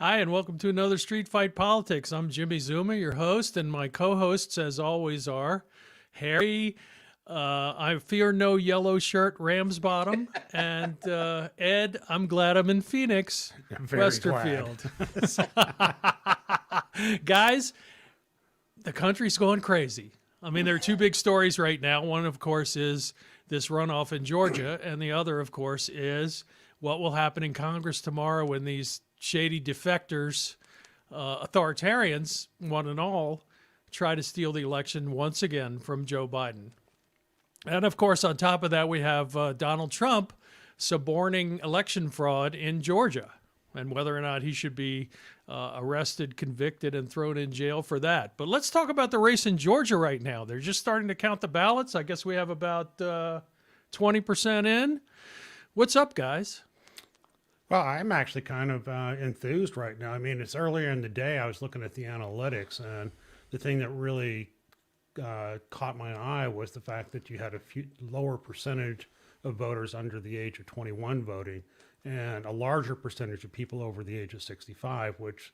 Hi, and welcome to another Street Fight Politics. I'm Jimmy Zuma, your host, and my co-hosts, as always, are Harry, I fear no yellow shirt, Ramsbottom, and Ed, I'm glad I'm in Phoenix, Very Westerfield. Guys, the country's going crazy. I mean, there are two big stories right now. One, of course, is this runoff in Georgia, and the other, of course, is what will happen in Congress tomorrow when these shady defectors, authoritarians, one and all, try to steal the election once again from Joe Biden. And of course, on top of that, we have Donald Trump suborning election fraud in Georgia, and whether or not he should be arrested, convicted, and thrown in jail for that. But let's talk about the race in Georgia right now. They're just starting to count the ballots. I guess we have about 20% in. What's up, guys? Well, I'm actually kind of enthused right now. I mean, it's earlier in the day. I was looking at the analytics, and the thing that really caught my eye was the fact that you had a few lower percentage of voters under the age of 21 voting, and a larger percentage of people over the age of 65, which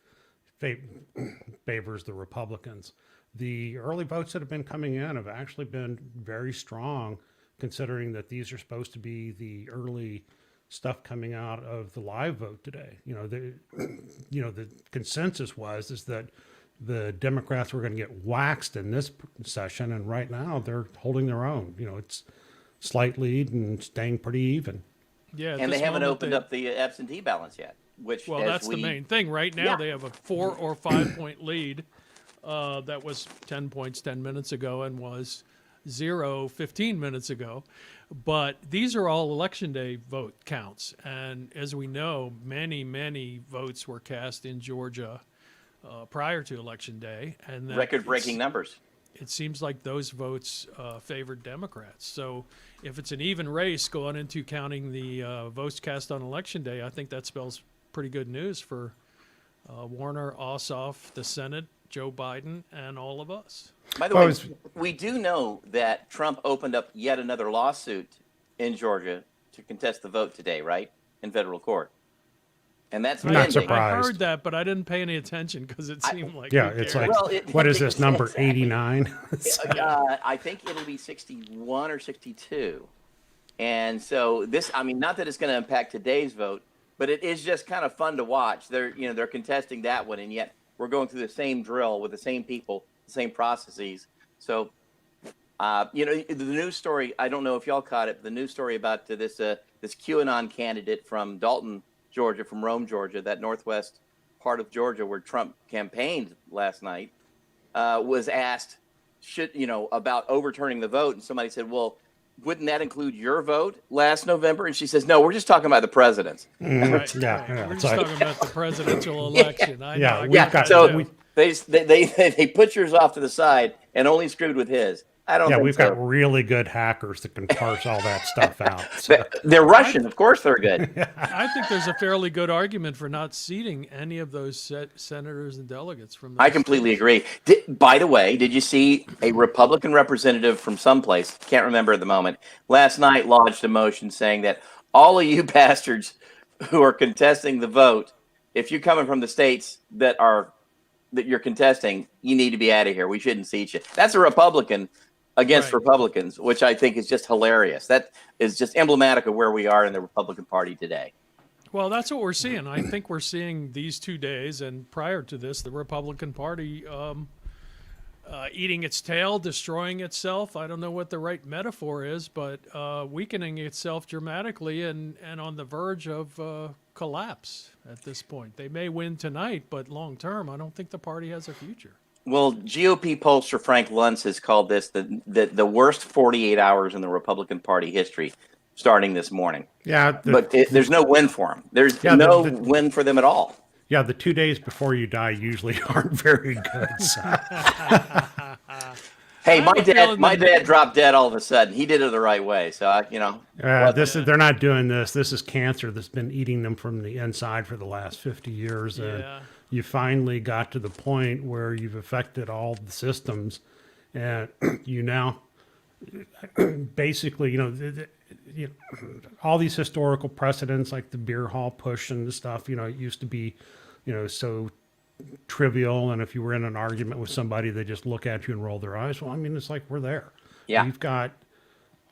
favors the Republicans. The early votes that have been coming in have actually been very strong, considering that these are supposed to be the early stuff coming out of the live vote today. The consensus is that the Democrats were going to get waxed in this session, and right now they're holding their own. It's slight lead and staying pretty even. Yeah, and they haven't opened up the absentee ballots yet. Well, that's the main thing. Right now, they have a 4 or 5 point lead. That was 10 points 10 minutes ago and was 0 15 minutes ago. But these are all election day vote counts. And as we know, many, many votes were cast in Georgia prior to election day. And record-breaking numbers. It seems like those votes favored Democrats. So if it's an even race going into counting the votes cast on election day, I think that spells pretty good news for Warner, Ossoff, the Senate, Joe Biden, and all of us. By the way, we do know that Trump opened up yet another lawsuit in Georgia to contest the vote today, right? In federal court. And that's not surprised. I heard that, but I didn't pay any attention because it seemed like it's like, what is this number, 89? I think it'll be 61 or 62. And so this, I mean, not that it's going to impact today's vote, but it is just kind of fun to watch. They're contesting that one, and yet we're going through the same drill with the same people, the same processes. So, the news story, I don't know if y'all caught it, but the news story about this QAnon candidate from Dalton, Georgia, from Rome, Georgia, that northwest part of Georgia where Trump campaigned last night, was asked, about overturning the vote. And somebody said, well, wouldn't that include your vote last November? And she says, no, we're just talking about the president's. Right. We're just talking about the presidential election. They put yours off to the side and only screwed with his. I don't. Yeah, we've got really good hackers that can parse all that stuff out. So. They're Russian, of course. They're good. I think there's a fairly good argument for not seating any of those senators and delegates from. I completely agree. By the way, did you see a Republican representative from someplace? Can't remember at the moment. Last night, lodged a motion saying that all of you bastards who are contesting the vote, if you're coming from the states that you're contesting, you need to be out of here. We shouldn't seat you. That's a Republican against Republicans, which I think is just hilarious. That is just emblematic of where we are in the Republican Party today. Well, that's what we're seeing. I think we're seeing these 2 days, and prior to this, the Republican Party eating its tail, destroying itself. I don't know what the right metaphor is, but weakening itself dramatically and on the verge of collapse at this point. They may win tonight, but long term, I don't think the party has a future. Well, GOP pollster Frank Luntz has called this the worst 48 hours in the Republican Party history, starting this morning. Yeah, but there's no win for them. There's no win for them at all. Yeah, the 2 days before you die usually aren't very good. So. Hey, my dad dropped dead all of a sudden. He did it the right way, so they're not doing this. This is cancer that's been eating them from the inside for the last 50 years. And you finally got to the point where you've affected all the systems, and you now basically, all these historical precedents like the beer hall push and the stuff. It used to be so trivial. And if you were in an argument with somebody, they just look at you and roll their eyes. Well, I mean, it's like we're there. Yeah. We've got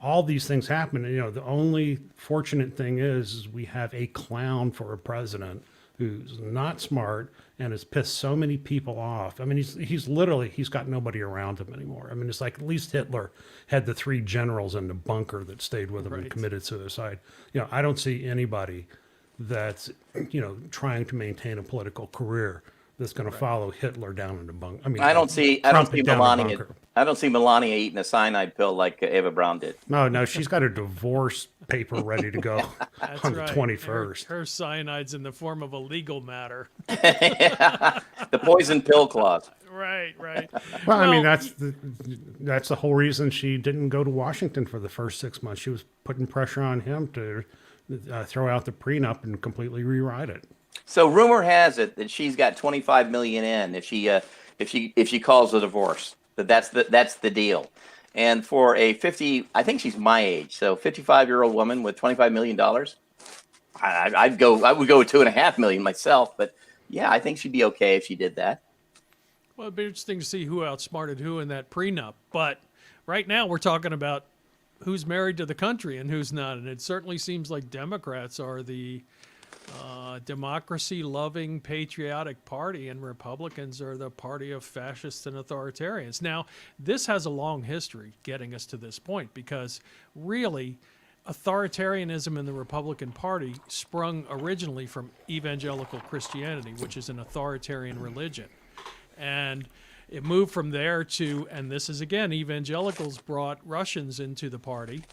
all these things happen. The only fortunate thing is we have a clown for a president who's not smart and has pissed so many people off. I mean, he's got nobody around him anymore. I mean, it's like at least Hitler had the 3 generals in the bunker that stayed with him and committed suicide. I don't see anybody that's, trying to maintain a political career that's going to follow Hitler down in the bunker. I mean, I don't see Melania eating a cyanide pill like Eva Braun did. No, she's got a divorce paper ready to go on the 21st. Her cyanide's in the form of a legal matter. The poison pill clause. Right. Well, I mean, that's the whole reason she didn't go to Washington for the first 6 months. She was putting pressure on him to throw out the prenup and completely rewrite it. So rumor has it that she's got 25 million in if she calls a divorce. That's the deal. And for a 50, I think she's my age, so 55-year-old woman with $25 million, I would go with $2.5 million myself. But yeah, I think she'd be okay if she did that. Well, it'd be interesting to see who outsmarted who in that prenup. But right now we're talking about who's married to the country and who's not. And it certainly seems like Democrats are the democracy-loving, patriotic party, and Republicans are the party of fascists and authoritarians. Now, this has a long history getting us to this point because really authoritarianism in the Republican Party sprung originally from evangelical Christianity, which is an authoritarian religion. And it moved from there to, and this is again, evangelicals brought Russians into the party.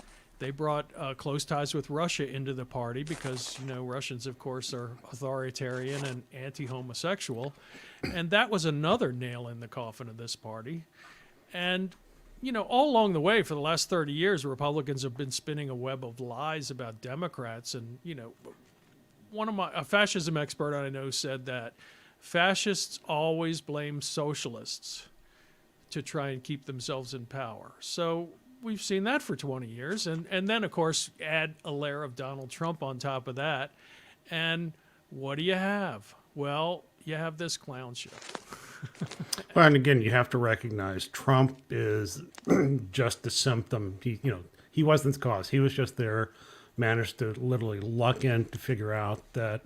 They brought close ties with Russia into the party because, Russians, of course, are authoritarian and anti-homosexual. And that was another nail in the coffin of this party. And, all along the way for the last 30 years, Republicans have been spinning a web of lies about Democrats. And, a fascism expert I know said that fascists always blame socialists to try and keep themselves in power. So we've seen that for 20 years. And then, of course, add a layer of Donald Trump on top of that. And what do you have? Well, you have this clown show. Well, and again, you have to recognize Trump is just a symptom. He wasn't the cause. He was just there, managed to literally luck in to figure out that,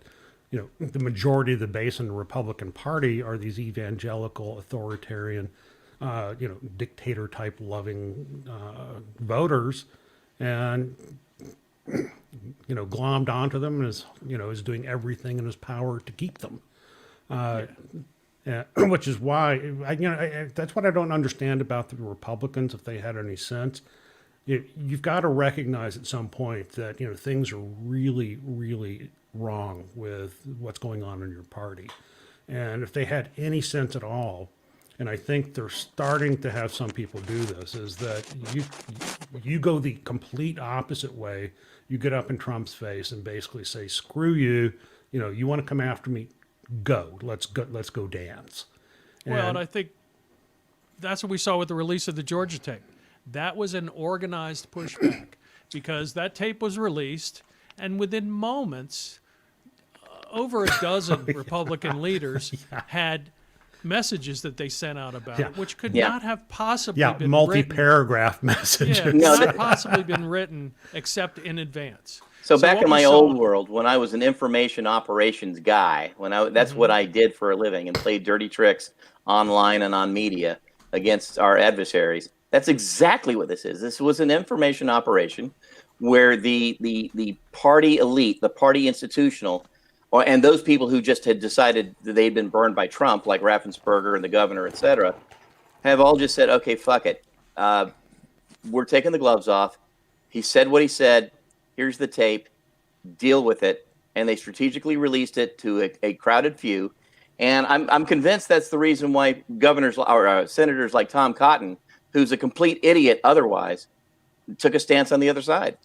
the majority of the base in the Republican Party are these evangelical, authoritarian, dictator type loving voters, and glommed onto them and is doing everything in his power to keep them. Which is why that's what I don't understand about the Republicans. If they had any sense, you've got to recognize at some point that things are really, really wrong with what's going on in your party, and if they had any sense at all. And I think they're starting to have some people do this, is that you go the complete opposite way. You get up in Trump's face and basically say, screw you, you want to come after me, let's go dance. And I think that's what we saw with the release of the Georgia tape. That was an organized pushback because that tape was released, and within moments, over a dozen Republican leaders had messages that they sent out about it, which could not have possibly been multi-paragraph messages. Not possibly been written except in advance. So back in my old world, when I was an information operations guy, that's what I did for a living and played dirty tricks online and on media against our adversaries. That's exactly what this is. This was an information operation where the party elite, the party institutional, and those people who just had decided that they'd been burned by Trump, like Raffensperger and the governor, et cetera, have all just said, okay, fuck it. We're taking the gloves off. He said what he said. Here's the tape. Deal with it. And they strategically released it to a crowded few. And I'm convinced that's the reason why governors or senators like Tom Cotton, who's a complete idiot otherwise, took a stance on the other side.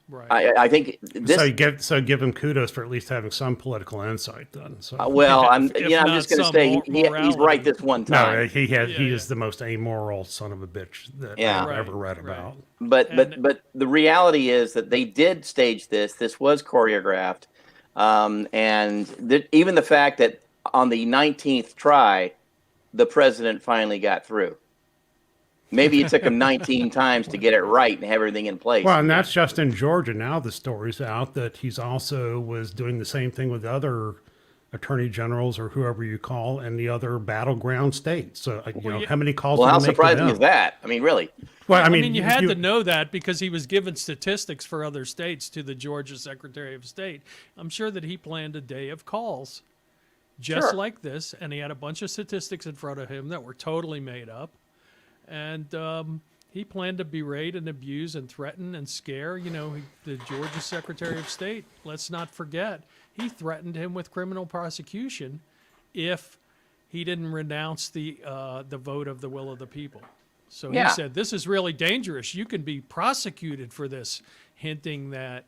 Right. I think this. So give him kudos for at least having some political insight. Then, so. I'm just going to say he's right this one time. No, he is the most amoral son of a bitch that I've ever read about. But the reality is that they did stage this. This was choreographed, and even the fact that on the 19th try, the president finally got through. Maybe it took him 19 times to get it right and have everything in place. Well, and that's just in Georgia. Now the story's out that he's also was doing the same thing with other attorney generals or whoever you call in the other battleground states. So, how many calls? Well, did how he make to surprising them? is that? I mean, really. Well, I mean, you had to know that because he was giving statistics for other states to the Georgia Secretary of State. I'm sure that he planned a day of calls just Sure. like this, and he had a bunch of statistics in front of him that were totally made up. And he planned to berate and abuse and threaten and scare, the Georgia Secretary of State. Let's not forget, he threatened him with criminal prosecution if he didn't renounce the vote of the will of the people. So Yeah. he said, this is really dangerous. You can be prosecuted for this, hinting that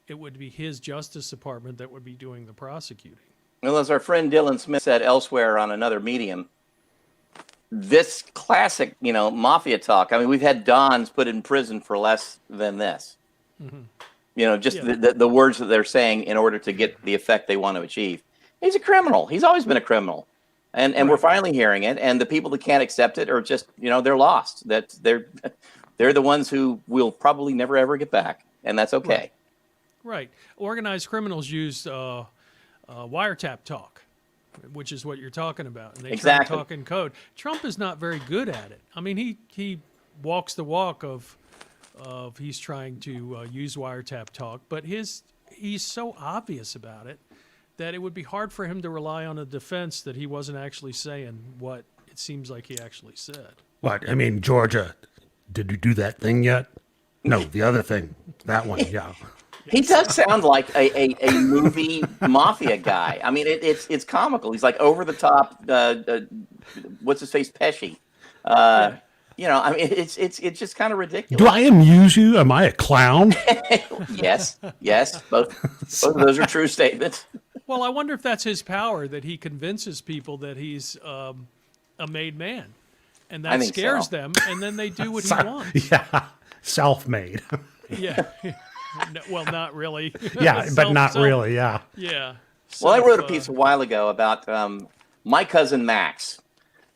it would be his Justice Department that would be doing the prosecuting. Well, as our friend Dylan Smith said elsewhere on another medium, this classic, mafia talk. I mean, we've had Dons put in prison for less than this. Just Yeah. the words that they're saying in order to get the effect they want to achieve. He's a criminal. He's always been a criminal. And we're finally hearing it. And the people that can't accept it are just, they're lost. That they're the ones who will probably never, ever get back. And that's okay. Right. Organized criminals use wiretap talk, which is what you're talking about. And they try to Exactly. talk in code. Trump is not very good at it. I mean, he walks the walk of he's trying to use wiretap talk, but he's so obvious about it that it would be hard for him to rely on a defense that he wasn't actually saying what it seems like he actually said. What? I mean, Georgia, did you do that thing yet? No, the other thing. That one, yeah. He does sound like a movie mafia guy. I mean, it's comical. He's like over the top. What's his face, Pesci? I mean, it's just kind of ridiculous. Do I amuse you? Am I a clown? Yes. Both of those are true statements. Well, I wonder if that's his power, that he convinces people that he's a made man. And I that think scares so. them, and then they do what he wants. Yeah, self-made. Yeah. No, well, not really. Yeah, but not really. Yeah. Yeah. Well, I wrote a Self, piece a while ago about my cousin Max,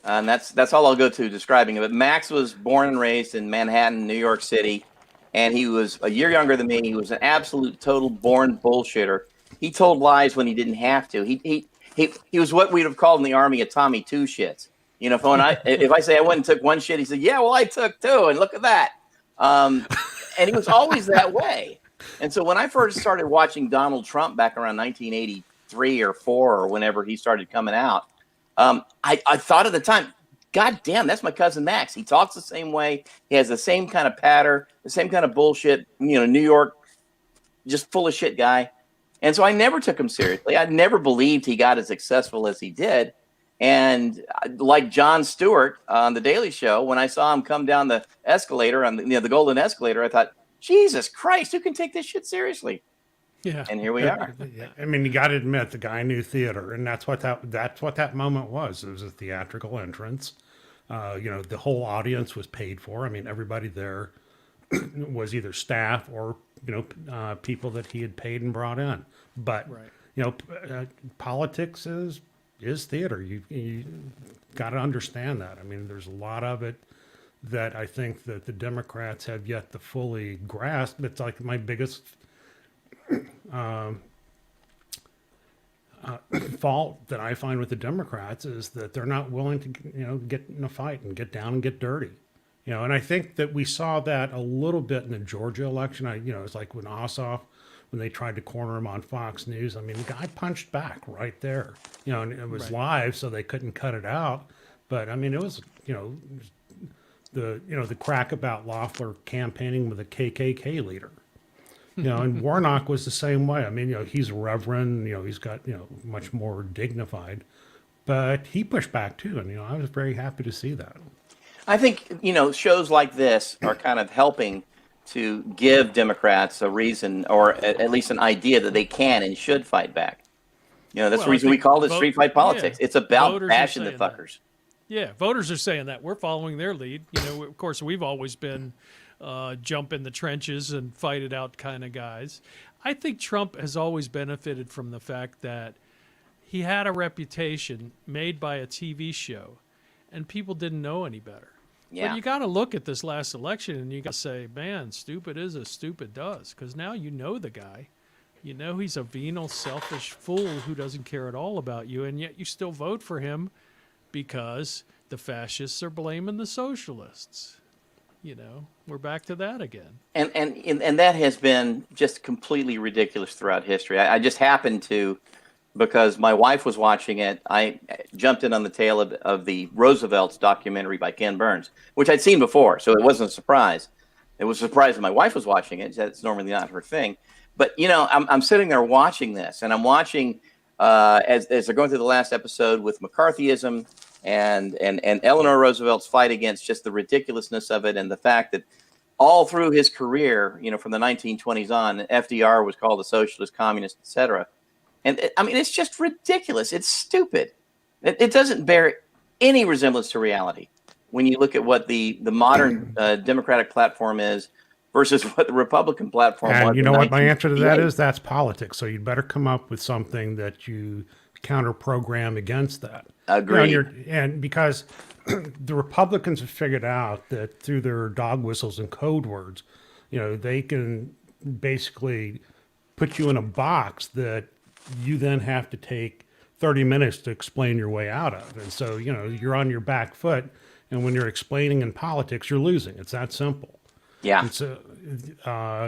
and that's all I'll go to describing it. But Max was born and raised in Manhattan, New York City, and he was a year younger than me. He was an absolute total born bullshitter. He told lies when he didn't have to. He was what we'd have called in the Army a Tommy Two Shits. If I say I went and took one shit, he said, "Yeah, well, I took two, and look at that." And he was always that way. And so when I first started watching Donald Trump back around 1983 or 4 or whenever he started coming out, I thought at the time, God damn, that's my cousin Max. He talks the same way. He has the same kind of patter, the same kind of bullshit, New York, just full of shit guy. And so I never took him seriously. I never believed he got as successful as he did. And like Jon Stewart on The Daily Show, when I saw him come down the escalator, on the golden escalator, I thought, Jesus Christ, who can take this shit seriously? Yeah. And here we are. Yeah. I mean, you got to admit the guy knew theater, and that's what that moment was. It was a theatrical entrance. The whole audience was paid for. I mean, everybody there was either staff or people that he had paid and brought in. But Right. politics is theater. You got to understand that. I mean, there's a lot of it that I think that the Democrats have yet to fully grasp. It's like my biggest fault that I find with the Democrats is that they're not willing to, get in a fight and get down and get dirty. And I think that we saw that a little bit in the Georgia election. It's like when Ossoff, when they tried to corner him on Fox News. I mean, the guy punched back right there, and it was live, so they couldn't cut it out. But I mean, it was, the crack about Loeffler campaigning with a KKK leader. And Warnock was the same way. I mean, he's a reverend, he's got, much more dignified, but he pushed back too. And, I was very happy to see that. I think, shows like this are kind of helping to give Democrats a reason or at least an idea that they can and should fight back. That's Well, the I reason we think call it street fight politics. yeah, It's about voters are bashing the saying that. fuckers. Yeah, voters are saying that. We're following their lead. Of course, we've always been jump in the trenches and fight it out kind of guys. I think Trump has always benefited from the fact that he had a reputation made by a TV show, and people didn't know any better. Yeah. But you got to look at this last election, and you got to say, man, stupid is as stupid does, because now you know the guy. You know he's a venal, selfish fool who doesn't care at all about you, and yet you still vote for him because the fascists are blaming the socialists. You know, we're back to that again. And that has been just completely ridiculous throughout history. I just happened to, because my wife was watching it, I jumped in on the tail of the Roosevelt's documentary by Ken Burns, which I'd seen before, so it wasn't a surprise. It was a surprise that my wife was watching it. That's normally not her thing. But, you know, I'm sitting there watching this, and I'm watching as they're going through the last episode with McCarthyism and Eleanor Roosevelt's fight against just the ridiculousness of it, and the fact that all through his career, you know, from the 1920s on, FDR was called a socialist, communist, etc. And I mean, it's just ridiculous. It's stupid. It doesn't bear any resemblance to reality when you look at what the modern Democratic platform is versus what the Republican platform was. And you know what my answer to that 1958. is? That's politics. So you'd better come up with something that you counter program against that. Agreed. You know, and because the Republicans have figured out that through their dog whistles and code words, you know, they can basically put you in a box that you then have to take 30 minutes to explain your way out of. And so, you know, you're on your back foot. And when you're explaining in politics, you're losing. It's that simple. Yeah. It's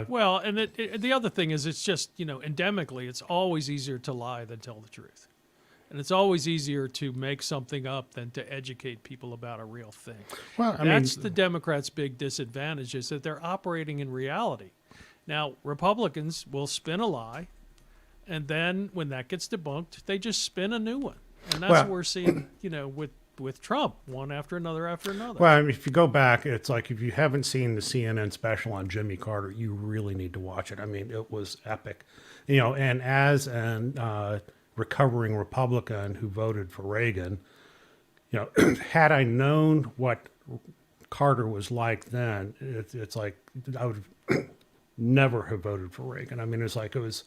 Well, and the other thing is, it's just, you know, endemically, it's always easier to lie than tell the truth. And it's always easier to make something up than to educate people about a real thing. well, I That's mean, the Democrats' big disadvantage, is that they're operating in reality. Now, Republicans will spin a lie, and then when that gets debunked, they just spin a new one. And that's Well- what we're seeing, you know, with Trump, one after another after another. well, I mean, if you go back, it's like if you haven't seen the CNN special on Jimmy Carter, you really need to watch it. I mean, it was epic, you know. And as an recovering Republican who voted for Reagan, you know, had I known what Carter was like then, it's like I would never have voted for Reagan. I mean, it's like it was.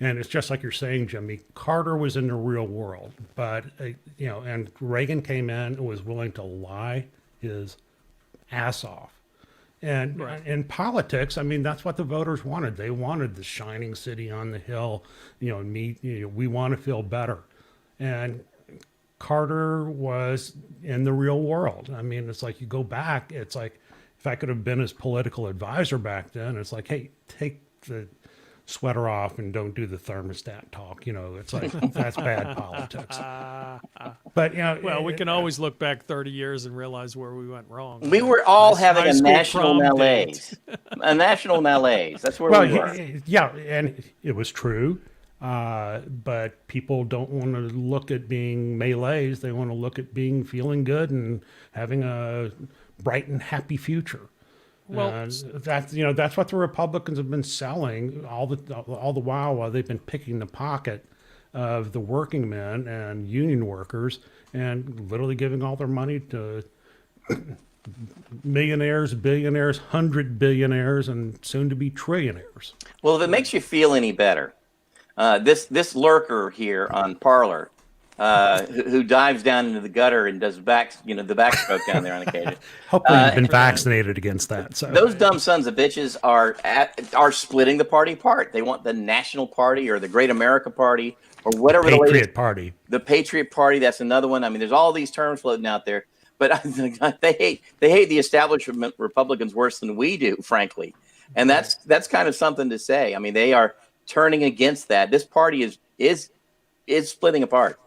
And it's just like you're saying, Jimmy, Carter was in the real world, but, you know, and Reagan came in and was willing to lie his ass off. And Right. in politics, I mean, that's what the voters wanted. They wanted the shining city on the hill, you know, we want to feel better. And Carter was in the real world. I mean, it's like you go back, it's like if I could have been his political advisor back then, it's like, hey, take the sweater off and don't do the thermostat talk. You know, it's like that's bad politics. But you know, Well, we can always look back 30 years and realize where we went wrong. We were all High having a school national prom malaise. A national malaise. That's where well, we were. yeah, and it was true. But people don't want to look at being melees. They want to look at feeling good and having a bright and happy future. Well, That's you know that's what the Republicans have been selling all the while they've been picking the pocket of the working men and union workers and literally giving all their money to millionaires, billionaires, 100 billionaires, and soon to be trillionaires. Well, if it makes you feel any better, this lurker here on Parlor, who dives down into the gutter and does the backstroke down there on occasion. Hopefully, you've been vaccinated against that. So Those dumb sons of bitches are splitting the party apart. They want the National Party or the Great America Party or whatever the latest. Patriot Party. The Patriot Party, that's another one. I mean, there's all these terms floating out there, but they hate the establishment Republicans worse than we do, frankly. And that's kind of something to say. I mean, they are turning against that. This party is splitting apart.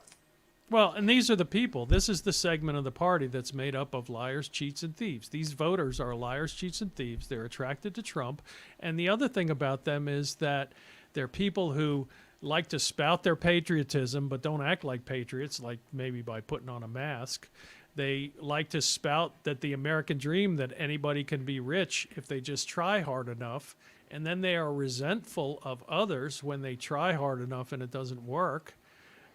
well, and these are the people. This is the segment of the party that's made up of liars, cheats, and thieves. These voters are liars, cheats, and thieves. They're attracted to Trump. And the other thing about them is that they're people who like to spout their patriotism, but don't act like patriots, like maybe by putting on a mask. They like to spout that the American dream, that anybody can be rich if they just try hard enough. And then they are resentful of others when they try hard enough and it doesn't work.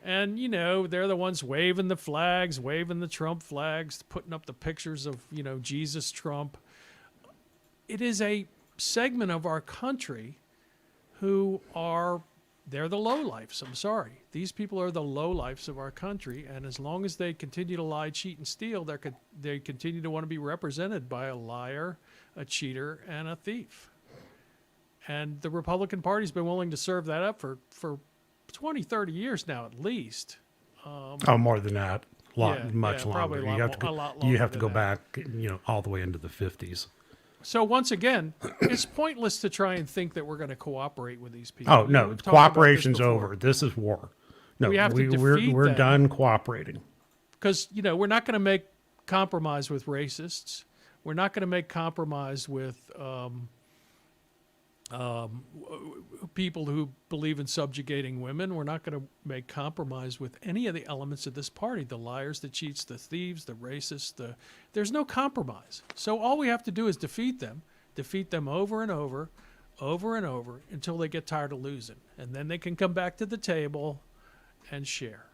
And, you know, they're the ones waving the flags, waving the Trump flags, putting up the pictures of, you know, Jesus Trump. It is a segment of our country who are they're the lowlifes. I'm sorry. These people are the lowlifes of our country, and as long as they continue to lie, cheat, and steal, they continue to want to be represented by a liar, a cheater, and a thief. And the Republican Party's been willing to serve that up for 20, 30 years now at least. Oh, more than that. Much longer. Probably You have to a lot go, you longer have to than go that. back, all the way into the 50s. So once again, it's pointless to try and think that we're going to cooperate with these people. Oh, no, We've talked about this cooperation's before. over. This is war. No, We have to defeat we're them. done cooperating. Because we're not going to make compromise with racists. We're not going to make compromise with people who believe in subjugating women. We're not going to make compromise with any of the elements of this party: the liars, the cheats, the thieves, the racists. There's no compromise. So all we have to do is defeat them over and over, over and over, until they get tired of losing, and then they can come back to the table and share.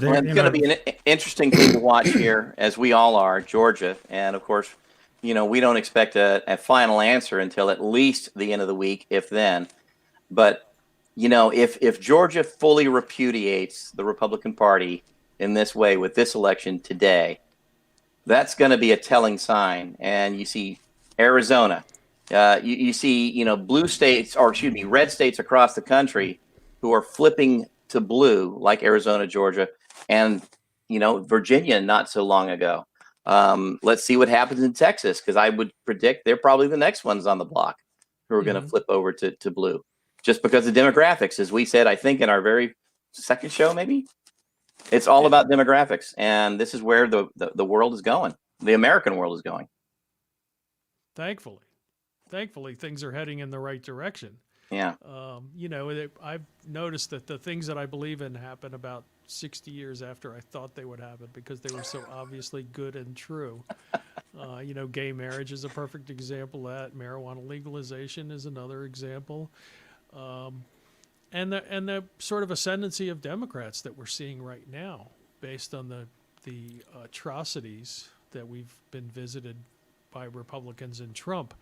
Well, it's going to be an interesting thing to watch here, as we all are, Georgia. And of course, we don't expect a final answer until at least the end of the week, if then. But, if Georgia fully repudiates the Republican Party in this way with this election today, that's going to be a telling sign. And you see Arizona, you see, blue states, or excuse me, red states across the country who are flipping to blue, like Arizona, Georgia, and Virginia not so long ago. Let's see what happens in Texas, because I would predict they're probably the next ones on the block who are going to flip over to blue, just because of demographics. As we said, I think in our very second show, maybe it's all about demographics, and this is where the world is going. The American world is going. Thankfully, things are heading in the right direction. Yeah. I've noticed that the things that I believe in happen about 60 years after I thought they would happen, because they were so obviously good and true. Gay marriage is a perfect example of that. Marijuana legalization is another example. And the sort of ascendancy of Democrats that we're seeing right now, based on the atrocities that we've been visited by Republicans and Trump.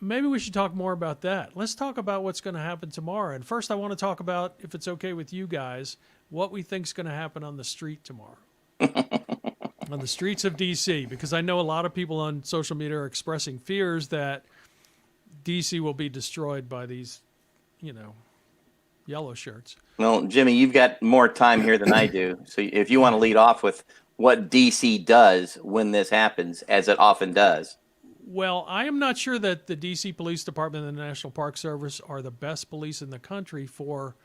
Maybe we should talk more about that. Let's talk about what's going to happen tomorrow. And first, I want to talk about, if it's okay with you guys, what we think is going to happen on the street tomorrow. On the streets of D.C., because I know a lot of people on social media are expressing fears that D.C. will be destroyed by these, yellow shirts. Well, Jimmy, you've got more time here than I do. So if you want to lead off with what D.C. does when this happens, as it often does. Well, I am not sure that the D.C. Police Department and the National Park Service are the best police in the country for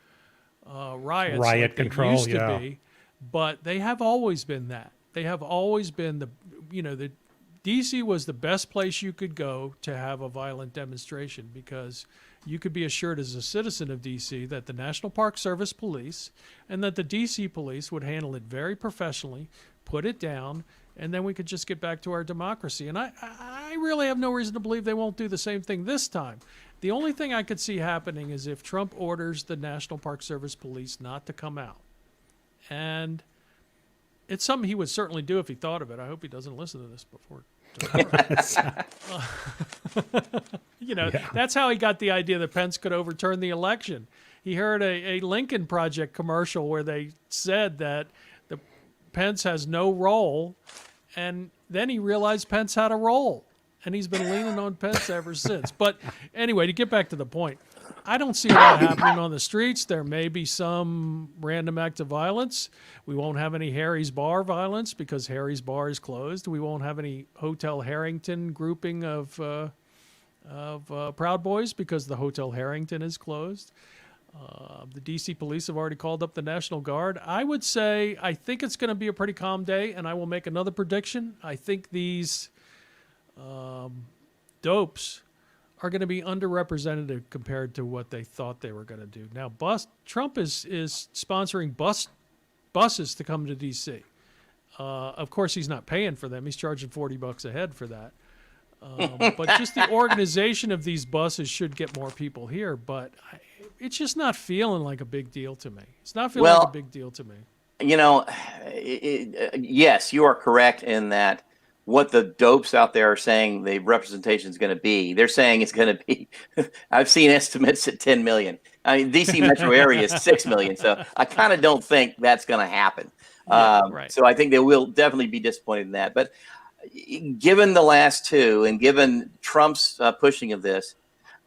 riots. Riot control, used to be, but they have always been that. They have always been the D.C. was the best place you could go to have a violent demonstration, because you could be assured as a citizen of D.C. that the National Park Service police and that the D.C. police would handle it very professionally, put it down, and then we could just get back to our democracy. And I really have no reason to believe they won't do the same thing this time. The only thing I could see happening is if Trump orders the National Park Service police not to come out. And it's something he would certainly do if he thought of it. I hope he doesn't listen to this before. That's how he got the idea that Pence could overturn the election. He heard a Lincoln Project commercial where they said that Pence has no role, and then he realized Pence had a role, and he's been leaning on Pence ever since. But anyway, to get back to the point, I don't see a lot happening on the streets. There may be some random act of violence. We won't have any Harry's Bar violence because Harry's Bar is closed. We won't have any Hotel Harrington grouping of Proud Boys because the Hotel Harrington is closed. The D.C. police have already called up the National Guard. I would say I think it's going to be a pretty calm day, and I will make another prediction. I think these dopes are going to be underrepresented compared to what they thought they were going to do. Now, Trump is sponsoring buses to come to D.C. Of course, he's not paying for them. He's charging $40 a head for that. But just the organization of these buses should get more people here. But it's just not feeling like a big deal to me. It's not feeling like a big deal to me. Yes, you are correct in that what the dopes out there are saying the representation is going to be. They're saying it's going to be, I've seen estimates at 10 million. I mean, DC metro area is 6 million, so I kind of don't think that's going to happen. Yeah, right. So I think they will definitely be disappointed in that. But given the last two, and given Trump's pushing of this,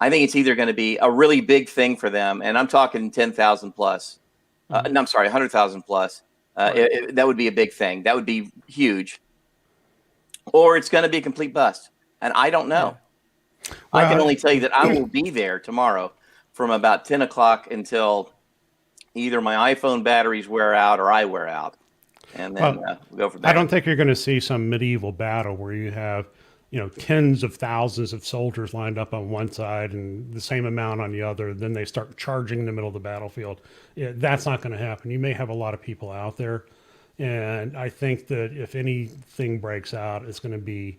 I think it's either going to be a really big thing for them, and I'm talking 10,000 plus. No, I'm sorry, 100,000 plus. That would be a big thing. That would be huge. Or it's going to be a complete bust, and I don't know. Yeah. I can only tell you that I will be there tomorrow from about 10 o'clock until either my iPhone batteries wear out or I wear out, and then we'll go from there. I don't think you're going to see some medieval battle where you have, tens of thousands of soldiers lined up on one side and the same amount on the other. Then they start charging in the middle of the battlefield. That's not going to happen. You may have a lot of people out there. And I think that if anything breaks out, it's going to be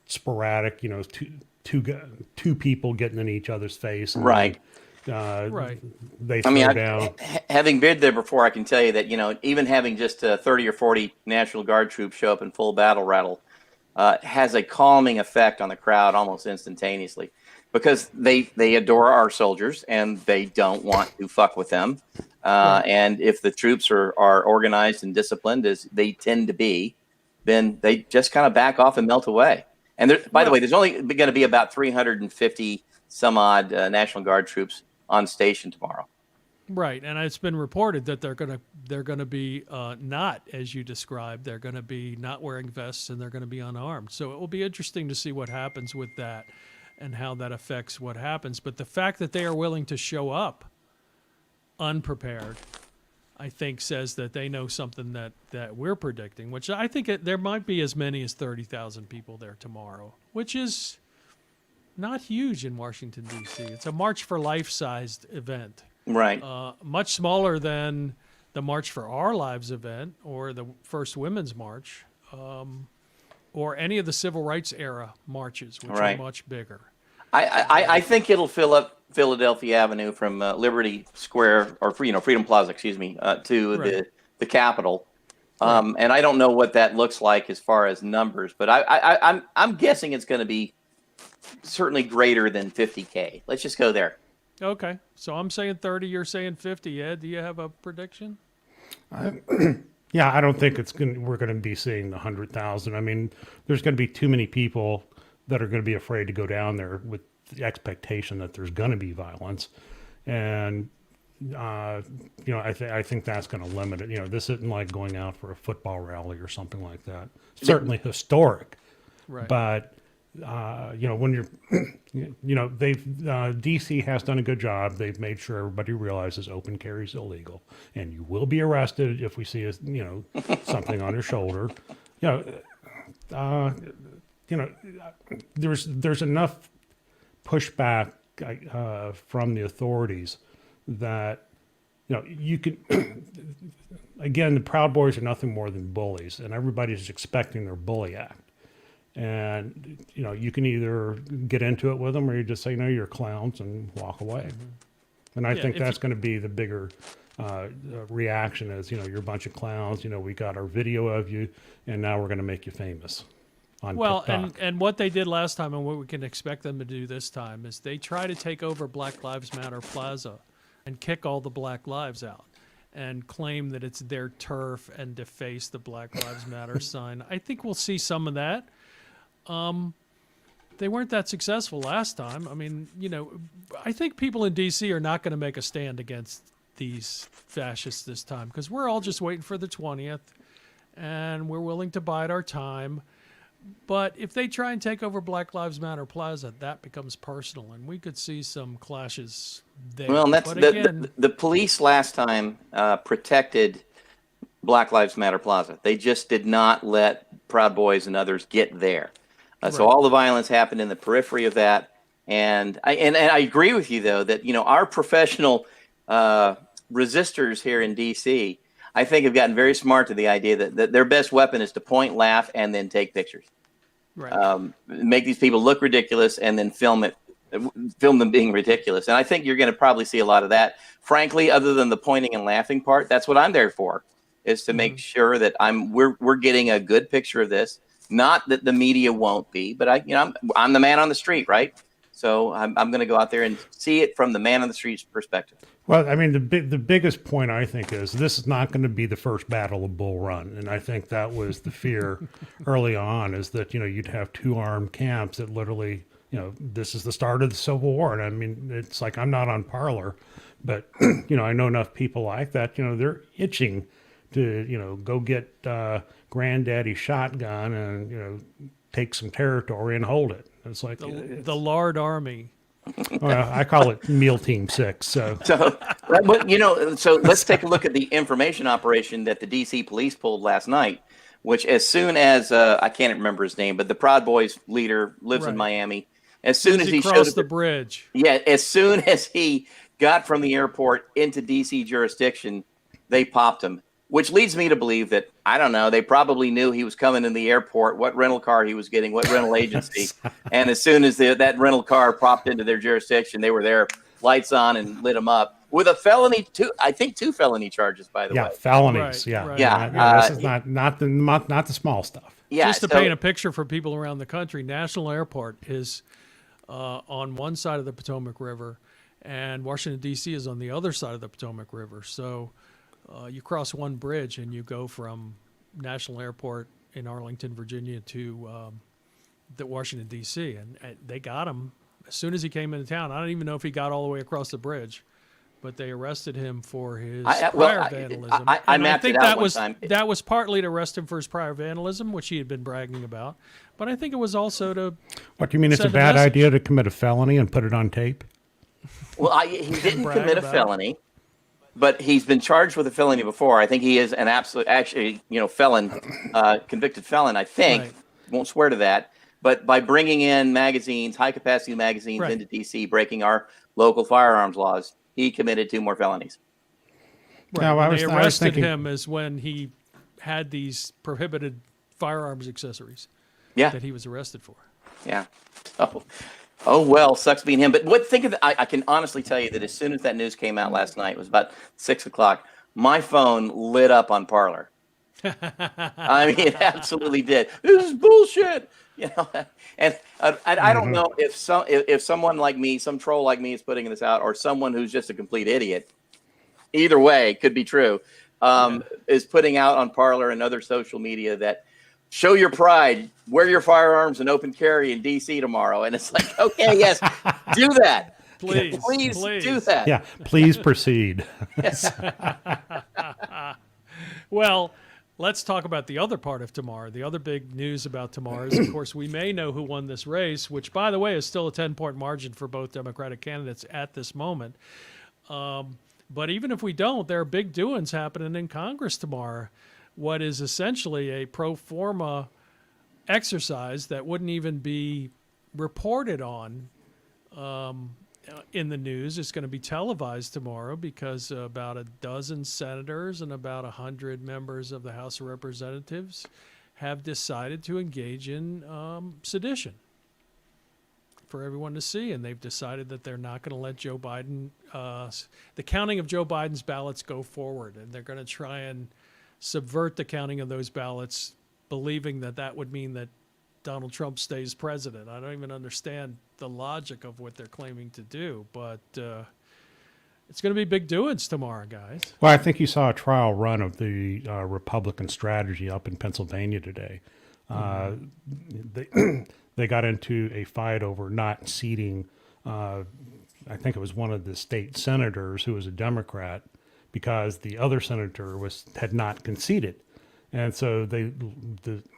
sporadic, two people getting in each other's face. And Right. Right. They throw down. Having been there before, I can tell you that, even having just 30 or 40 National Guard troops show up in full battle rattle has a calming effect on the crowd almost instantaneously, because they adore our soldiers and they don't want to fuck with them. And if the troops are organized and disciplined, as they tend to be, then they just kind of back off and melt away. And there, by the way, there's only going to be about 350 some odd National Guard troops on station tomorrow. Right, and it's been reported that they're gonna be not, as you described, they're gonna be not wearing vests and they're gonna be unarmed. So it will be interesting to see what happens with that and how that affects what happens. But the fact that they are willing to show up unprepared, I think, says that they know something that we're predicting, which I think there might be as many as 30,000 people there tomorrow, which is not huge in Washington, D.C. It's a March for Life-sized event. Right. Much smaller than the March for Our Lives event or the First Women's March, or any of the Civil Rights era marches, which are much bigger. I think it'll fill up Philadelphia Avenue from Liberty Square, or Freedom Plaza, to the Capitol. And I don't know what that looks like as far as numbers, but I'm guessing it's going to be certainly greater than 50K. Let's just go there. Okay, so I'm saying 30, you're saying 50. Ed, do you have a prediction? Yeah, I don't think we're going to be seeing the 100,000. I mean, there's going to be too many people that are going to be afraid to go down there with the expectation that there's going to be violence. And, I think that's going to limit it. This isn't like going out for a football rally or something like that. Certainly historic. Right. But, when you're, DC has done a good job. They've made sure everybody realizes open carry is illegal, and you will be arrested if we see something on your shoulder. There's enough pushback from the authorities that you could. Again, the Proud Boys are nothing more than bullies, and everybody's expecting their bully act. And, you can either get into it with them or you just say, no, you're clowns, and walk away. Mm-hmm. And I think that's going to be the bigger reaction is, you're a bunch of clowns. We got our video of you, and now we're going to make you famous on TikTok. And what they did last time and what we can expect them to do this time is they try to take over Black Lives Matter Plaza and kick all the Black Lives out and claim that it's their turf and deface the Black Lives Matter sign. I think we'll see some of that. They weren't that successful last time. I mean, I think people in D.C. are not going to make a stand against these fascists this time because we're all just waiting for the 20th, and we're willing to bide our time. But if they try and take over Black Lives Matter Plaza, that becomes personal, and we could see some clashes there. Well, and that's the police last time protected Black Lives Matter Plaza. They just did not let Proud Boys and others get there. So all the violence happened in the periphery of that. And I agree with you, though, that, our professional resistors here in D.C., I think, have gotten very smart to the idea that their best weapon is to point, laugh, and then take pictures. Right. Make these people look ridiculous and then film them being ridiculous. And I think you're going to probably see a lot of that. Frankly, other than the pointing and laughing part, that's what I'm there for, is to make sure that we're getting a good picture of this. Not that the media won't be, but I'm the man on the street, right? So I'm going to go out there and see it from the man on the street's perspective. Well, I mean, the biggest point I think is this is not going to be the first battle of Bull Run, and I think that was the fear early on, is that you'd have two armed camps that literally, this is the start of the Civil War. And I mean, it's like, I'm not on Parler, but I know enough people like that. They're itching to go get granddaddy's shotgun and take some territory and hold it. It's like The Lard Army. well, I call it Meal Team 6. So But so let's take a look at the information operation that the DC police pulled last night, which as soon as I can't remember his name, but the Proud Boys leader lives in Right. Miami. As soon as he showed crossed up, the bridge. yeah, as soon as he got from the airport into DC jurisdiction, they popped him. Which leads me to believe that, I don't know, they probably knew he was coming in the airport, what rental car he was getting, what rental agency. And as soon as that rental car popped into their jurisdiction, they were there, lights on, and lit him up with a felony, I think two felony charges, by the yeah, way. felonies. Right, Yeah, right. Yeah, This is not the small stuff. Yeah, Just to so- paint a picture for people around the country, National Airport is on one side of the Potomac River, and Washington, D.C. is on the other side of the Potomac River. So you cross one bridge and you go from National Airport in Arlington, Virginia to the Washington, D.C. And they got him as soon as he came into town. I don't even know if he got all the way across the bridge, but they arrested him for his prior vandalism. I And mapped think it out that one was time. that was partly to arrest him for his prior vandalism, which he had been bragging about. But I think it was also to What do you mean? It's a Send a bad message. idea to commit a felony and put it on tape? Well, he didn't Brag commit a about it. felony, but he's been charged with a felony before. I think he is an felon, convicted felon, I think. Right. Won't swear to that. But by bringing in magazines, high capacity magazines Right. into DC, breaking our local firearms laws, he committed 2 more felonies. Right. No, when I was- they I was arrested thinking- him is when he had these prohibited firearms accessories Yeah. that he was arrested for. Yeah. Oh well, sucks being him. But I can honestly tell you that as soon as that news came out last night, it was about 6:00. My phone lit up on Parler. I mean, it absolutely did. This is bullshit. And I don't know if someone like me, some troll like me, is putting this out, or someone who's just a complete idiot. Either way, could be true. Is putting out on Parler and other social media that show your pride, wear your firearms and open carry in DC tomorrow. And it's like, okay, yes, do that. Please, Please please. do that. Yeah, please proceed. Well, let's talk about the other part of tomorrow. The other big news about tomorrow is, of course, we may know who won this race, which, by the way, is still a 10-point margin for both Democratic candidates at this moment. But even if we don't, there are big doings happening in Congress tomorrow. What is essentially a pro forma exercise that wouldn't even be reported on in the news. It's going to be televised tomorrow because about a dozen senators and about 100 members of the House of Representatives have decided to engage in sedition for everyone to see. And they've decided that they're not going to let Joe Biden, the counting of Joe Biden's ballots go forward. And they're going to try and subvert the counting of those ballots, believing that that would mean that Donald Trump stays president. I don't even understand the logic of what they're claiming to do, but it's going to be big doings tomorrow, guys. Well, I think you saw a trial run of the Republican strategy up in Pennsylvania today. They got into a fight over not seating, I think it was one of the state senators who was a Democrat, because the other senator had not conceded. And so the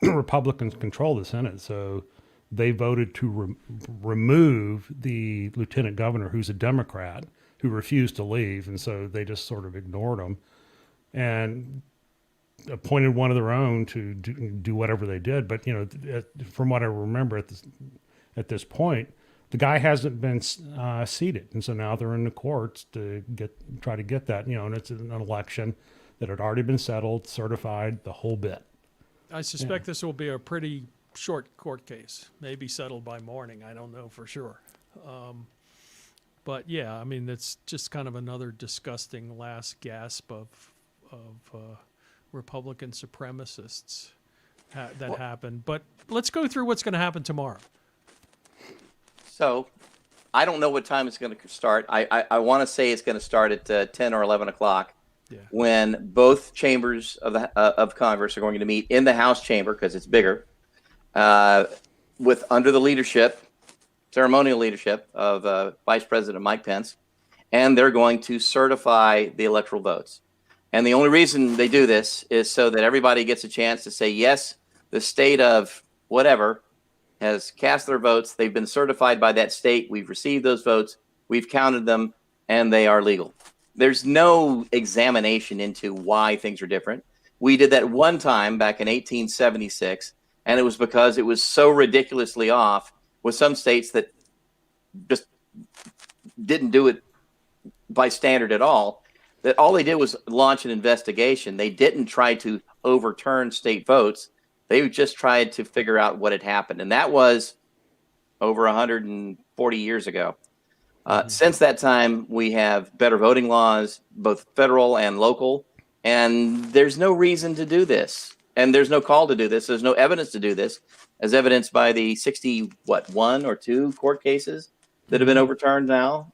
Republicans control the Senate. So they voted to remove the lieutenant governor, who's a Democrat, who refused to leave. And so they just sort of ignored him and appointed one of their own to do whatever they did. But, from what I remember at this point, the guy hasn't been seated. And so now they're in the courts to try to get that, and it's an election that had already been settled, certified, the whole bit. I suspect this will be a pretty short court case, maybe settled by morning. I don't know for sure. But yeah, I mean, it's just kind of another disgusting last gasp of Republican supremacists that happened. But let's go through what's going to happen tomorrow. So I don't know what time it's going to start. I want to say it's going to start at 10 or 11 o'clock. Yeah. When both chambers of the of Congress are going to meet in the House chamber because it's bigger, with under the leadership, ceremonial leadership of Vice President Mike Pence, and they're going to certify the electoral votes. And the only reason they do this is so that everybody gets a chance to say, yes, the state of whatever has cast their votes. They've been certified by that state. We've received those votes. We've counted them, and they are legal. There's no examination into why things are different. We did that one time back in 1876, and it was because it was so ridiculously off with some states that just didn't do it by standard at all, that all they did was launch an investigation. They didn't try to overturn state votes. They just tried to figure out what had happened. And that was over 140 years ago. Since that time, we have better voting laws, both federal and local, and there's no reason to do this. And there's no call to do this. There's no evidence to do this, as evidenced by the 1 or 2 court cases that have been overturned now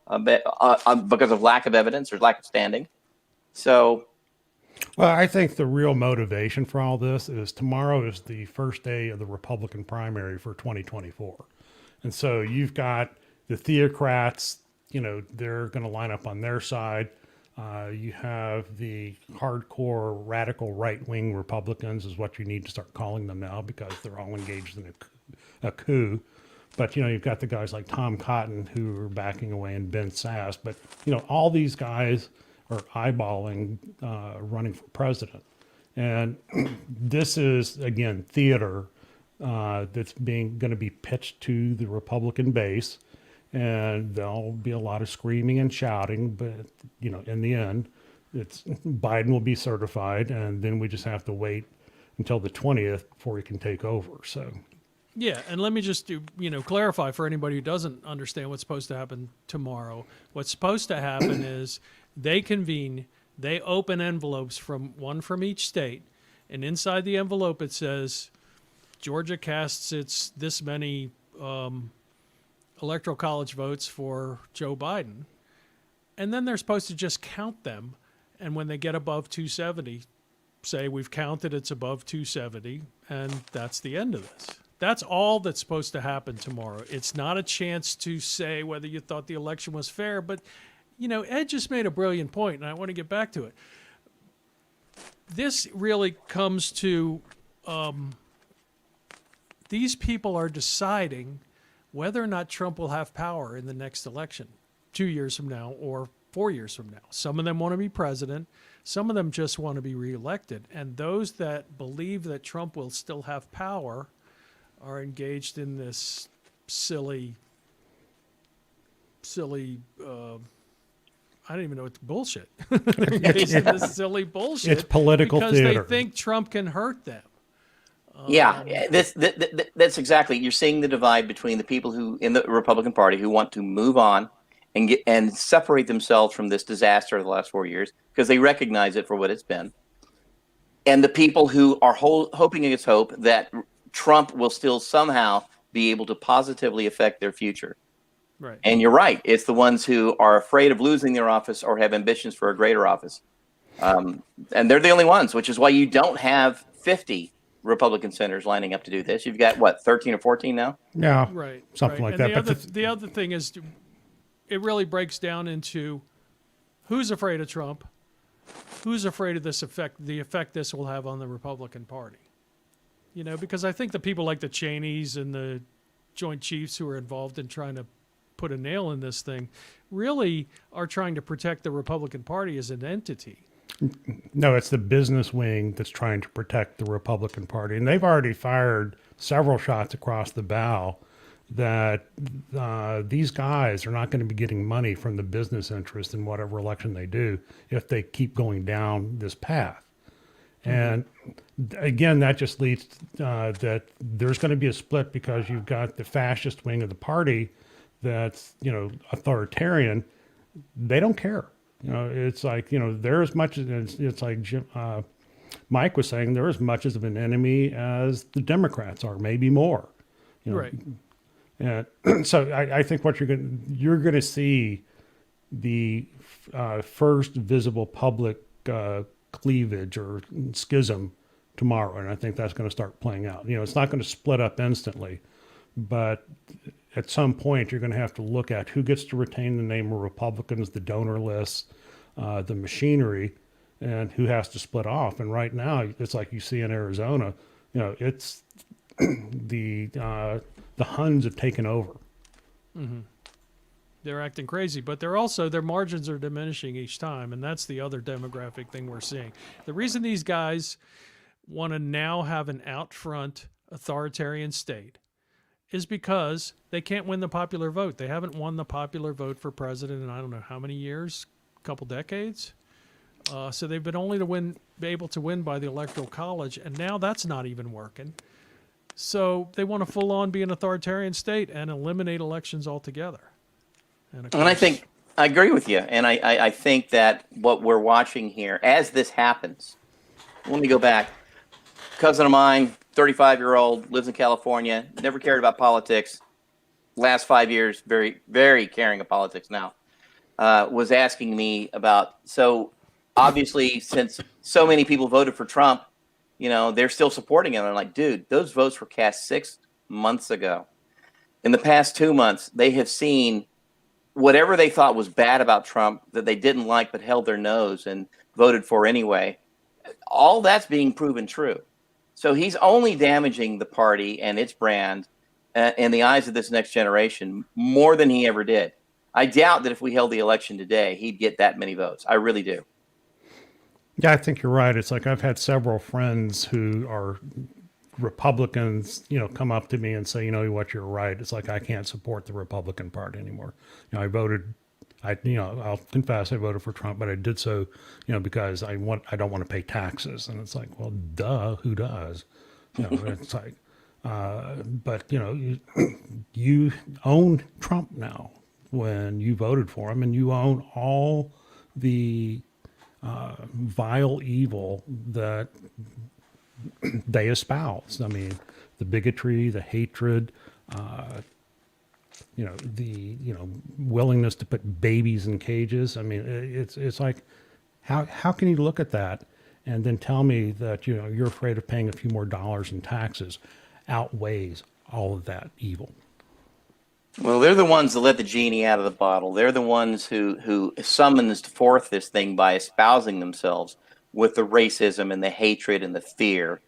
because of lack of evidence or lack of standing. So, Well, I think the real motivation for all this is tomorrow is the first day of the Republican primary for 2024. And so you've got the theocrats, they're going to line up on their side. You have the hardcore radical right-wing Republicans is what you need to start calling them now because they're all engaged in a coup. But, you've got the guys like Tom Cotton who are backing away and Ben Sass. But, all these guys are eyeballing running for president. And this is, again, theater that's going to be pitched to the Republican base. And there'll be a lot of screaming and shouting. But, in the end, Biden will be certified. And then we just have to wait until the 20th before he can take over. So. Yeah, and let me just clarify for anybody who doesn't understand what's supposed to happen tomorrow. What's supposed to happen is they convene, they open envelopes from each state, and inside the envelope it says Georgia casts its this many electoral college votes for Joe Biden, and then they're supposed to just count them, and when they get above 270, say we've counted it's above 270, and that's the end of this. That's all that's supposed to happen tomorrow. It's not a chance to say whether you thought the election was fair, but, Ed just made a brilliant point, and I want to get back to it. This really comes to these people are deciding whether or not Trump will have power in the next election, 2 years from now or 4 years from now. Some of them want to be president. Some of them just want to be reelected. And those that believe that Trump will still have power are engaged in this silly, I don't even know what bullshit. They're engaged in this silly bullshit. It's political because theater. they think Trump can hurt them. That's exactly. You're seeing the divide between the people who in the Republican Party who want to move on and separate themselves from this disaster of the last 4 years because they recognize it for what it's been, and the people who are hoping against hope that Trump will still somehow be able to positively affect their future. Right. And you're right. It's the ones who are afraid of losing their office or have ambitions for a greater office. And they're the only ones, which is why you don't have 50 Republican senators lining up to do this. You've got, 13 or 14 now? Yeah, Right. something right. like and that. The other thing is it really breaks down into who's afraid of Trump, who's afraid of the effect this will have on the Republican Party. Because I think the people like the Cheneys and the Joint Chiefs who are involved in trying to put a nail in this thing really are trying to protect the Republican Party as an entity. No, it's the business wing that's trying to protect the Republican Party. And they've already fired several shots across the bow that these guys are not going to be getting money from the business interest in whatever election they do if they keep going down this path. And again, that just leads that there's going to be a split because you've got the fascist wing of the party that's, authoritarian. They don't care. It's like, they're as much as it's like Mike was saying, they're as much as of an enemy as the Democrats are, maybe more. Right. And so I think what you're going to see the first visible public cleavage or schism tomorrow, and I think that's going to start playing out. It's not going to split up instantly, but at some point you're going to have to look at who gets to retain the name of Republicans, the donor lists, the machinery, and who has to split off. And right now, it's like you see in Arizona, it's the Huns have taken over. They're acting crazy, but their margins are diminishing each time, and that's the other demographic thing we're seeing. The reason these guys want to now have an out front authoritarian state is because they can't win the popular vote. They haven't won the popular vote for president in I don't know how many years, a couple decades. So they've been able to win by the Electoral College, and now that's not even working. So they want to full on be an authoritarian state and eliminate elections altogether. And I think I agree with you. And I think that what we're watching here as this happens, let me go back. Cousin of mine, 35-year-old, lives in California, never cared about politics. Last 5 years, very, very caring of politics now. Was asking me about, so obviously, since so many people voted for Trump, they're still supporting him. I'm like, dude, those votes were cast 6 months ago. In the past 2 months, they have seen whatever they thought was bad about Trump that they didn't like but held their nose and voted for anyway. All that's being proven true. So he's only damaging the party and its brand in the eyes of this next generation more than he ever did. I doubt that if we held the election today, he'd get that many votes. I really do. Yeah, I think you're right. It's like I've had several friends who are Republicans, come up to me and say, what, you're right. It's like I can't support the Republican Party anymore. I voted. I'll confess I voted for Trump, but I did so, because I don't want to pay taxes. And it's like, well, duh, who does? It's like, but you own Trump now when you voted for him, and you own all the vile evil that they espouse. I mean, the bigotry, the hatred, the willingness to put babies in cages. I mean, it's like, how can you look at that and then tell me that you're afraid of paying a few more dollars in taxes outweighs all of that evil? Well, they're the ones that let the genie out of the bottle. They're the ones who summons forth this thing by espousing themselves with the racism and the hatred and the fear.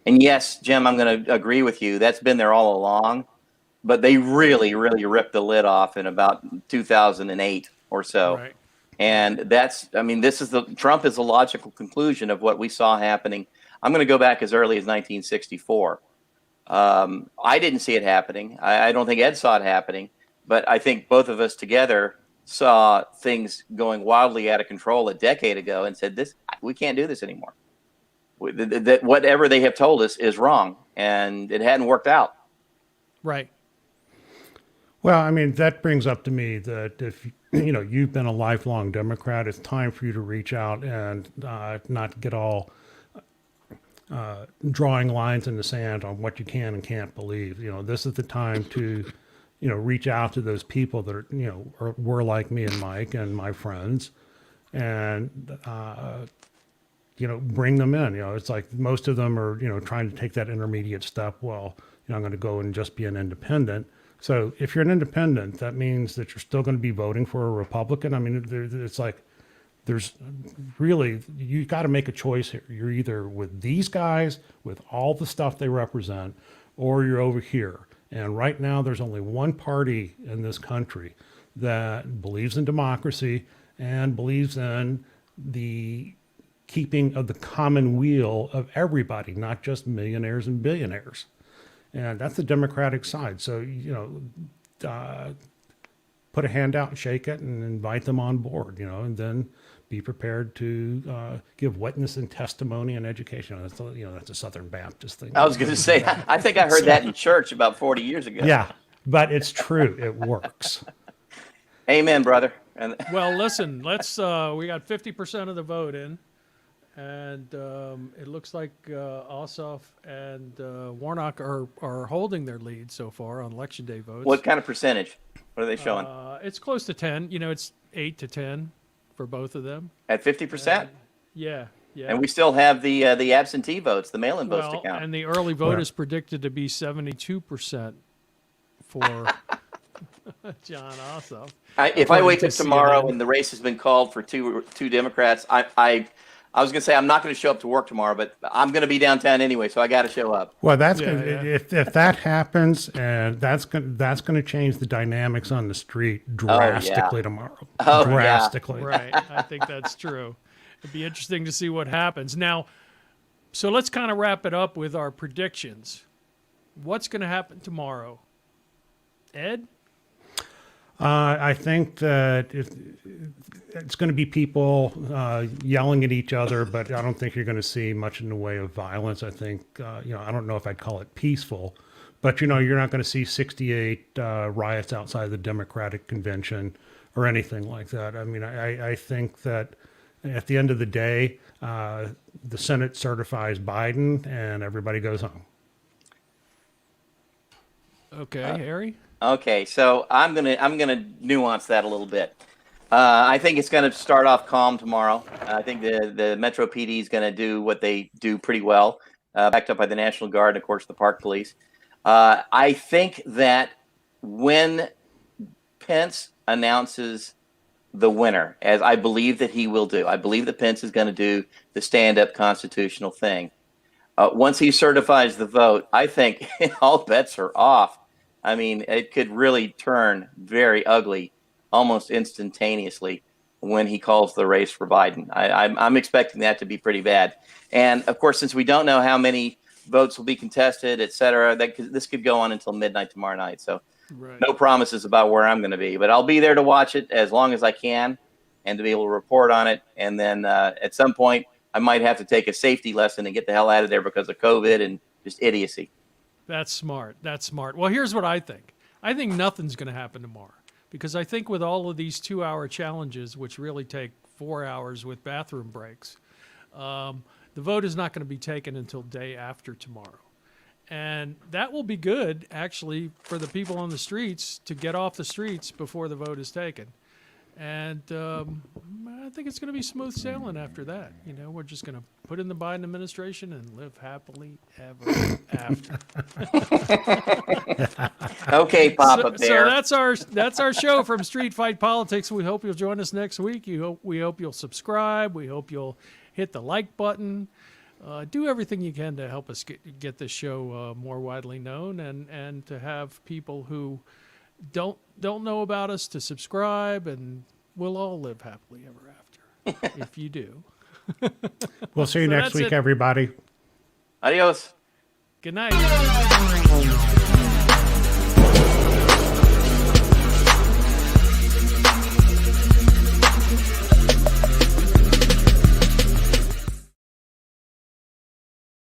And yes, Jim, I'm going to agree with you. That's been there all along. But they really, really ripped the lid off in about 2008 or so. Right. And Trump is the logical conclusion of what we saw happening. I'm going to go back as early as 1964. I didn't see it happening. I don't think Ed saw it happening, but I think both of us together saw things going wildly out of control a decade ago and said, we can't do this anymore. That whatever they have told us is wrong, and it hadn't worked out. Right. Well, I mean, that brings up to me that if, you've been a lifelong Democrat, it's time for you to reach out and not get all drawing lines in the sand on what you can and can't believe. This is the time to, reach out to those people that are, were like me and Mike and my friends, and, bring them in. It's like most of them are, trying to take that intermediate step. Well, I'm going to go and just be an independent. So if you're an independent, that means that you're still going to be voting for a Republican. I mean, it's like there's really, you got to make a choice here. You're either with these guys, with all the stuff they represent, or you're over here. And right now, there's only one party in this country that believes in democracy and believes in the keeping of the common weal of everybody, not just millionaires and billionaires. And that's the Democratic side. So, put a hand out and shake it and invite them on board, and then be prepared to give witness and testimony and education. That's a Southern Baptist thing. I was going to say, I think I heard that in church about 40 years ago. Yeah, but it's true. It works. Amen, brother. Well, listen, we got 50% of the vote in. and it looks like Ossoff and Warnock are holding their lead so far on election day votes. What kind of percentage? What are they showing? It's close to 10. It's 8 to 10 for both of them. At 50%? Yeah, yeah. And we still have the absentee votes, the mail-in votes to well, count. and the early vote Well- is predicted to be 72% for John Ossoff. If I according wake to up tomorrow CNN. and the race has been called for two Democrats, I was going to say I'm not going to show up to work tomorrow, but I'm going to be downtown anyway, so I got to show up. Well, that's Yeah, gonna, yeah. if that happens, and that's gonna change the dynamics on the street drastically tomorrow. Oh, yeah. Drastically. Right. I think that's true. It'd be interesting to see what happens. Now, so let's kind of wrap it up with our predictions. What's going to happen tomorrow? Ed? I think that it's going to be people yelling at each other, but I don't think you're going to see much in the way of violence. I think, I don't know if I'd call it peaceful, but, you're not going to see 68 riots outside the Democratic convention or anything like that. I mean, I think that at the end of the day, the Senate certifies Biden and everybody goes home. Okay, Harry? Okay, so I'm gonna nuance that a little bit. I think it's going to start off calm tomorrow. I think the Metro PD is going to do what they do pretty well, backed up by the National Guard and, of course, the Park Police. I think that when Pence announces the winner, as I believe that he will do, I believe that Pence is going to do the stand-up constitutional thing. Once he certifies the vote, I think all bets are off. I mean, it could really turn very ugly almost instantaneously when he calls the race for Biden. I'm expecting that to be pretty bad. And of course, since we don't know how many votes will be contested, et cetera, this could go on until midnight tomorrow night. So Right. no promises about where I'm going to be, but I'll be there to watch it as long as I can and to be able to report on it. And then at some point, I might have to take a safety lesson and get the hell out of there because of COVID and just idiocy. That's smart. That's smart. Well, here's what I think. I think nothing's going to happen tomorrow because I think with all of these 2-hour challenges, which really take 4 hours with bathroom breaks, the vote is not going to be taken until day after tomorrow. And that will be good, actually, for the people on the streets to get off the streets before the vote is taken. And I think it's going to be smooth sailing after that. We're just going to put in the Biden administration and live happily ever after. Okay, Papa Bear. So that's our show from Street Fight Politics. We hope you'll join us next week. We hope you'll subscribe. We hope you'll hit the like button. Do everything you can to help us get this show more widely known and to have people who don't know about us to subscribe, and we'll all live happily ever after if you do. We'll see you So next that's week, it. everybody. Adios. Good night.